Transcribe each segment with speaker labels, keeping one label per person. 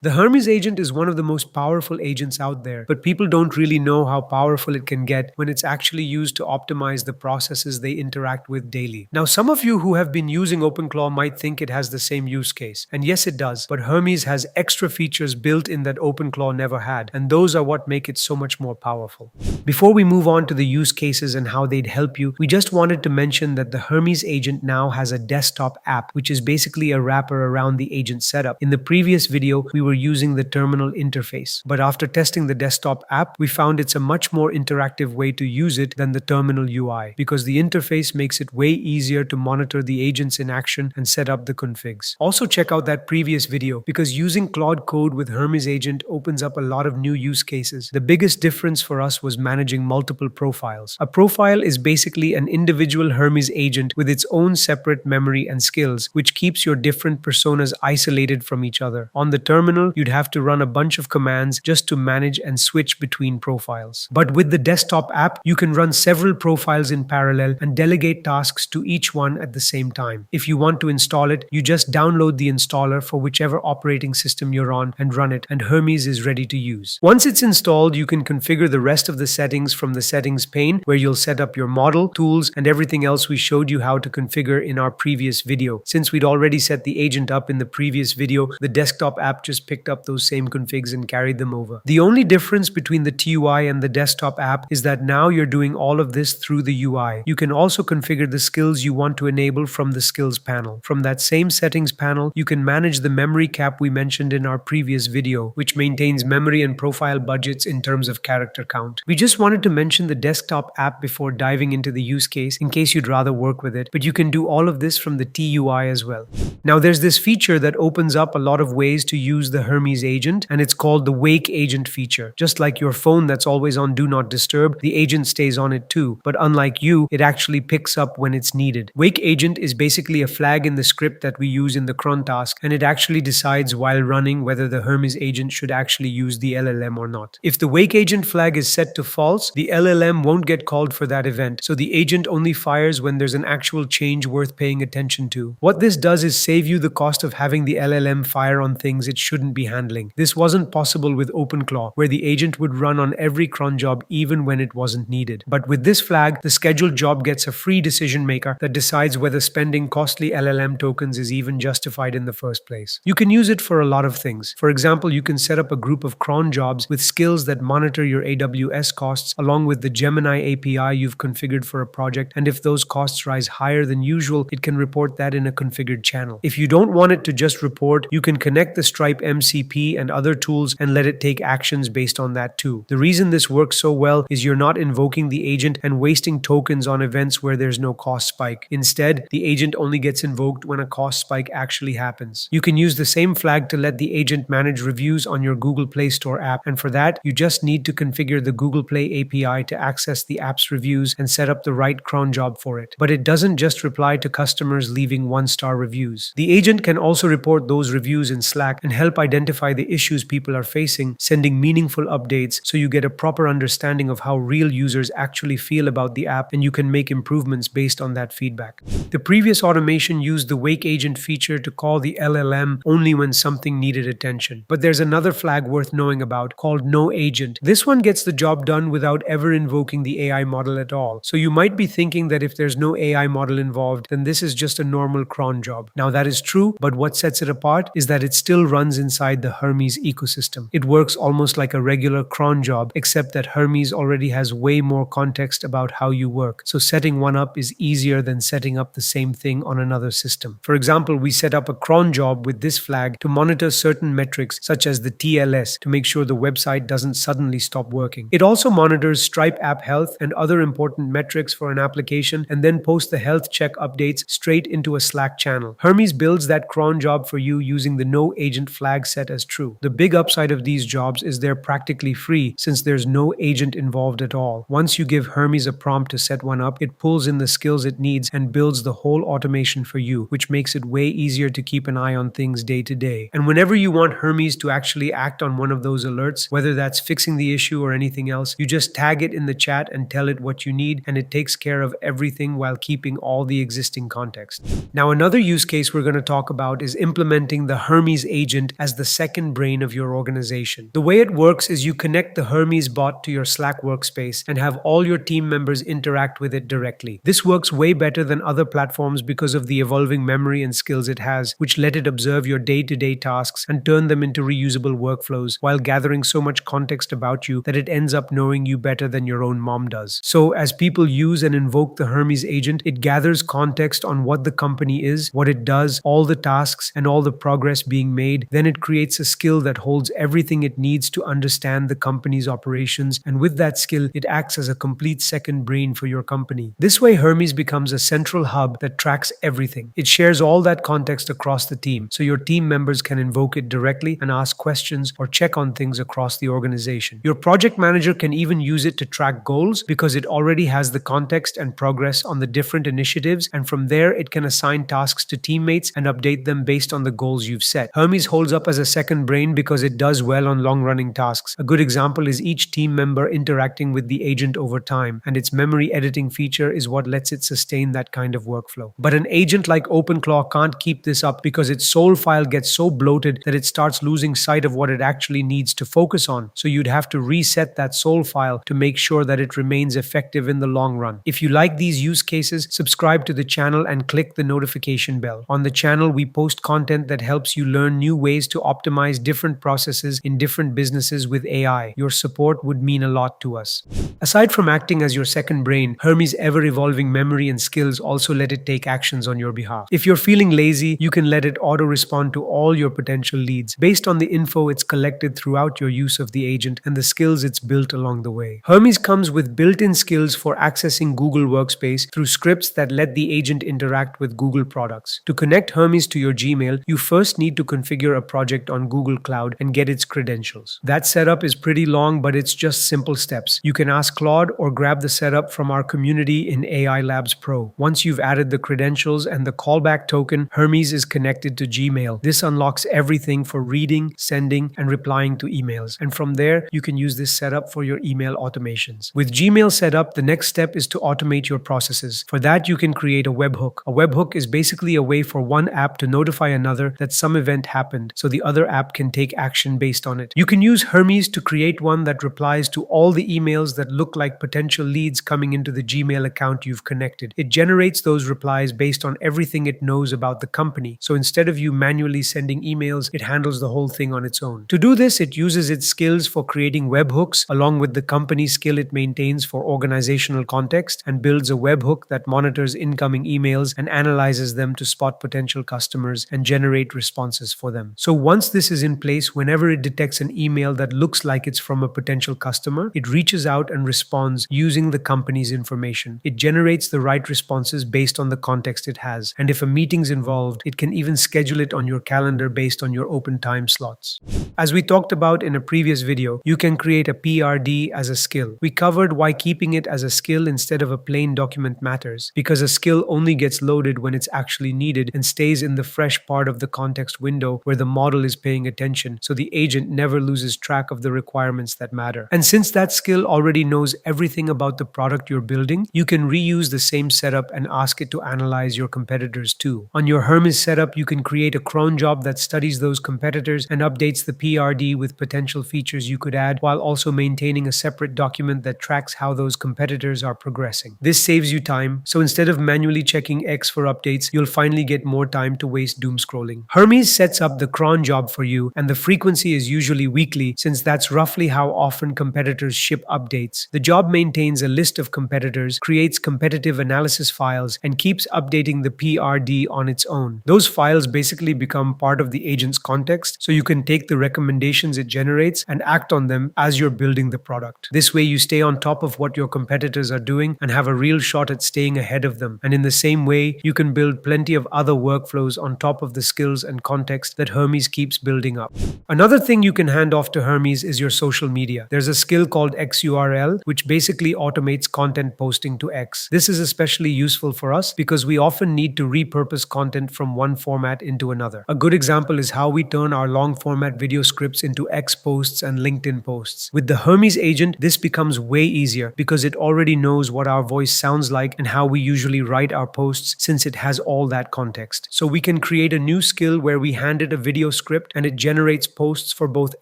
Speaker 1: The Hermes agent is one of the most powerful agents out there, but people don't really know how powerful it can get when it's actually used to optimize the processes they interact with daily. Now, some of you who have been using OpenClaw might think it has the same use case. And yes, it does, but Hermes has extra features built in that OpenClaw never had, and those are what make it so much more powerful. Before we move on to the use cases and how they'd help you, we just wanted to mention that the Hermes agent now has a desktop app, which is basically a wrapper around the agent setup. In the previous video, we were using the terminal interface, but after testing the desktop app, we found it's a much more interactive way to use it than the terminal UI, because the interface makes it way easier to monitor the agents in action and set up the configs. Also check out that previous video, because using Claude Code with Hermes agent opens up a lot of new use cases. The biggest difference for us was managing multiple profiles. A profile is basically an individual Hermes agent with its own separate memory and skills, which keeps your different personas isolated from each other. On the terminal, you'd have to run a bunch of commands just to manage and switch between profiles. But with the desktop app, you can run several profiles in parallel and delegate tasks to each one at the same time. If you want to install it, you just download the installer for whichever operating system you're on and run it, and Hermes is ready to use. Once it's installed, you can configure the rest of the settings from the settings pane, where you'll set up your model, tools, and everything else we showed you how to configure in our previous video. Since we'd already set the agent up in the previous video, the desktop app just picked up those same configs and carried them over. The only difference between the TUI and the desktop app is that now you're doing all of this through the UI. You can also configure the skills you want to enable from the skills panel. From that same settings panel, you can manage the memory cap we mentioned in our previous video, which maintains memory and profile budgets in terms of character count. We just wanted to mention the desktop app before diving into the use case in case you'd rather work with it, but you can do all of this from the TUI as well. Now there's this feature that opens up a lot of ways to use the Hermes agent, and it's called the wake agent feature. Just like your phone that's always on do not disturb, the agent stays on it too, but unlike you, it actually picks up when it's needed. Wake agent is basically a flag in the script that we use in the cron task, and it actually decides while running whether the Hermes agent should actually use the LLM or not. If the wake agent flag is set to false, the LLM won't get called for that event, so the agent only fires when there's an actual change worth paying attention to. What this does is save you the cost of having the LLM fire on things it shouldn't be handling. This wasn't possible with OpenClaw, where the agent would run on every cron job even when it wasn't needed. But with this flag, the scheduled job gets a free decision maker that decides whether spending costly LLM tokens is even justified in the first place. You can use it for a lot of things. For example, you can set up a group of cron jobs with skills that monitor your AWS costs along with the Gemini API you've configured for a project, and if those costs rise higher than usual, it can report that in a configured channel. If you don't want it to just report, you can connect the Stripe MCP and other tools and let it take actions based on that too. The reason this works so well is you're not invoking the agent and wasting tokens on events where there's no cost spike. Instead, the agent only gets invoked when a cost spike actually happens. You can use the same flag to let the agent manage reviews on your Google Play Store app, and for that, you just need to configure the Google Play API to access the app's reviews and set up the right cron job for it. But it doesn't just reply to customers leaving 1-star reviews. The agent can also report those reviews in Slack and help identify the issues people are facing, sending meaningful updates so you get a proper understanding of how real users actually feel about the app, and you can make improvements based on that feedback. The previous automation used the wake agent feature to call the LLM only when something needed attention. But there's another flag worth knowing about called no agent. This one gets the job done without ever invoking the AI model at all. So you might be thinking that if there's no AI model involved, then this is just a normal cron job. Now that is true, but what sets it apart is that it still runs inside the Hermes ecosystem. It works almost like a regular cron job, except that Hermes already has way more context about how you work. So setting one up is easier than setting up the same thing on another system. For example, we set up a cron job with this flag to monitor certain metrics such as the TLS to make sure the website doesn't suddenly stop working. It also monitors Stripe app health and other important metrics for an application and then posts the health check updates straight into a Slack channel. Hermes builds that cron job for you using the no agent flag set as true. The big upside of these jobs is they're practically free since there's no agent involved at all. Once you give Hermes a prompt to set one up, it pulls in the skills it needs and builds the whole automation for you, which makes it way easier to keep an eye on things day to day. And whenever you want Hermes to actually act on one of those alerts, whether that's fixing the issue or anything else, you just tag it in the chat and tell it what you need, and it takes care of everything while keeping all the existing context. Now, another use case we're going to talk about is implementing the Hermes agent as as the second brain of your organization. The way it works is you connect the Hermes bot to your Slack workspace and have all your team members interact with it directly. This works way better than other platforms because of the evolving memory and skills it has, which let it observe your day-to-day tasks and turn them into reusable workflows while gathering so much context about you that it ends up knowing you better than your own mom does. So, as people use and invoke the Hermes agent, it gathers context on what the company is, what it does, all the tasks, and all the progress being made. Then it creates a skill that holds everything it needs to understand the company's operations, and with that skill, it acts as a complete second brain for your company. This way, Hermes becomes a central hub that tracks everything. It shares all that context across the team, so your team members can invoke it directly and ask questions or check on things across the organization. Your project manager can even use it to track goals because it already has the context and progress on the different initiatives, and from there it can assign tasks to teammates and update them based on the goals you've set. Hermes holds up as a second brain because it does well on long-running tasks. A good example is each team member interacting with the agent over time, and its memory editing feature is what lets it sustain that kind of workflow. But an agent like OpenClaw can't keep this up because its soul file gets so bloated that it starts losing sight of what it actually needs to focus on. So you'd have to reset that soul file to make sure that it remains effective in the long run. If you like these use cases, subscribe to the channel and click the notification bell. On the channel, we post content that helps you learn new ways to optimize different processes in different businesses with AI. Your support would mean a lot to us. Aside from acting as your second brain, Hermes' ever-evolving memory and skills also let it take actions on your behalf. If you're feeling lazy, you can let it auto-respond to all your potential leads based on the info it's collected throughout your use of the agent and the skills it's built along the way. Hermes comes with built-in skills for accessing Google Workspace through scripts that let the agent interact with Google products. To connect Hermes to your Gmail, you first need to configure a project on Google Cloud and get its credentials. That setup is pretty long, but it's just simple steps. You can ask Claude or grab the setup from our community in AI Labs Pro. Once you've added the credentials and the callback token, Hermes is connected to Gmail. This unlocks everything for reading, sending, and replying to emails. And from there, you can use this setup for your email automations. With Gmail set up, the next step is to automate your processes. For that, you can create a webhook. A webhook is basically a way for one app to notify another that some event happened, so the other app can take action based on it. You can use Hermes to create one that replies to all the emails that look like potential leads coming into the Gmail account you've connected. It generates those replies based on everything it knows about the company. So instead of you manually sending emails, it handles the whole thing on its own. To do this, it uses its skills for creating webhooks along with the company skill it maintains for organizational context and builds a webhook that monitors incoming emails and analyzes them to spot potential customers and generate responses for them. So once this is in place, whenever it detects an email that looks like it's from a potential customer, it reaches out and responds using the company's information. It generates the right responses based on the context it has. And if a meeting's involved, it can even schedule it on your calendar based on your open time slots. As we talked about in a previous video, you can create a PRD as a skill. We covered why keeping it as a skill instead of a plain document matters, because a skill only gets loaded when it's actually needed and stays in the fresh part of the context window where the model is paying attention, so the agent never loses track of the requirements that matter. And since that skill already knows everything about the product you're building, you can reuse the same setup and ask it to analyze your competitors too. On your Hermes setup, you can create a cron job that studies those competitors and updates the PRD with potential features you could add, while also maintaining a separate document that tracks how those competitors are progressing. This saves you time, so instead of manually checking X for updates, you'll finally get more time to waste doom scrolling. Hermes sets up the cron job for you, and the frequency is usually weekly, since that's roughly how often competitors ship updates. The job maintains a list of competitors, creates competitive analysis files, and keeps updating the PRD on its own. Those files basically become part of the agent's context, so you can take the recommendations it generates and act on them as you're building the product. This way, you stay on top of what your competitors are doing and have a real shot at staying ahead of them. And in the same way, you can build plenty of other workflows on top of the skills and context that Hermes keeps building up. Another thing you can hand off to Hermes is your social media. There's a skill called XURL, which basically automates content posting to X. This is especially useful for us because we often need to repurpose content from one format into another. A good example is how we turn our long format video video scripts into X posts and LinkedIn posts. With the Hermes agent, this becomes way easier because it already knows what our voice sounds like and how we usually write our posts since it has all that context. So we can create a new skill where we hand it a video script and it generates posts for both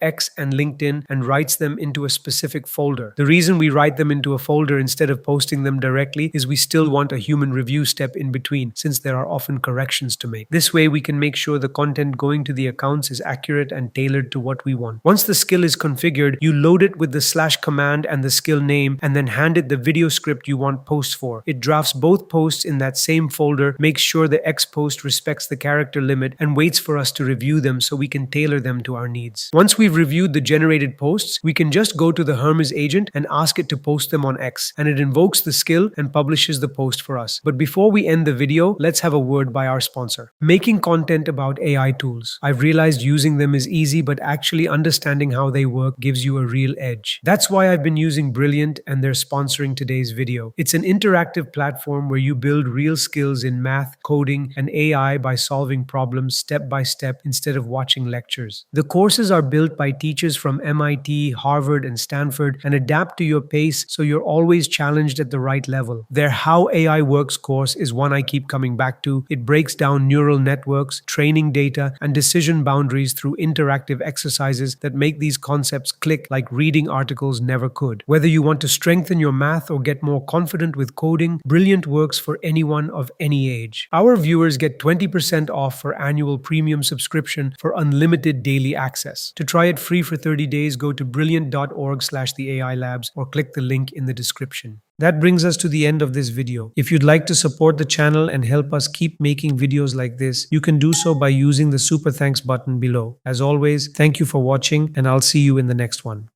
Speaker 1: X and LinkedIn and writes them into a specific folder. The reason we write them into a folder instead of posting them directly is we still want a human review step in between, since there are often corrections to make. This way we can make sure the content going to the accounts is accurate and tailored to what we want. Once the skill is configured, you load it with the / command and the skill name and then hand it the video script you want posts for. It drafts both posts in that same folder, makes sure the X post respects the character limit, and waits for us to review them so we can tailor them to our needs. Once we've reviewed the generated posts, we can just go to the Hermes agent and ask it to post them on X, and it invokes the skill and publishes the post for us. But before we end the video, let's have a word by our sponsor. Making content about AI tools. I've realized using them is easy, but actually understanding how they work gives you a real edge. That's why I've been using Brilliant, and they're sponsoring today's video. It's an interactive platform where you build real skills in math, coding, and AI by solving problems step by step instead of watching lectures. The courses are built by teachers from MIT, Harvard, and Stanford and adapt to your pace so you're always challenged at the right level. Their How AI Works course is one I keep coming back to. It breaks down neural networks, training data, and decision boundaries through interactive exercises that make these concepts click like reading articles never could. Whether you want to strengthen your math or get more confident with coding, Brilliant works for anyone of any age. Our viewers get 20% off for annual premium subscription for unlimited daily access. To try it free for 30 days, go to brilliant.org/the AI Labs or click the link in the description. That brings us to the end of this video. If you'd like to support the channel and help us keep making videos like this, you can do so by using the super thanks button below. As always, thank you for watching, and I'll see you in the next one.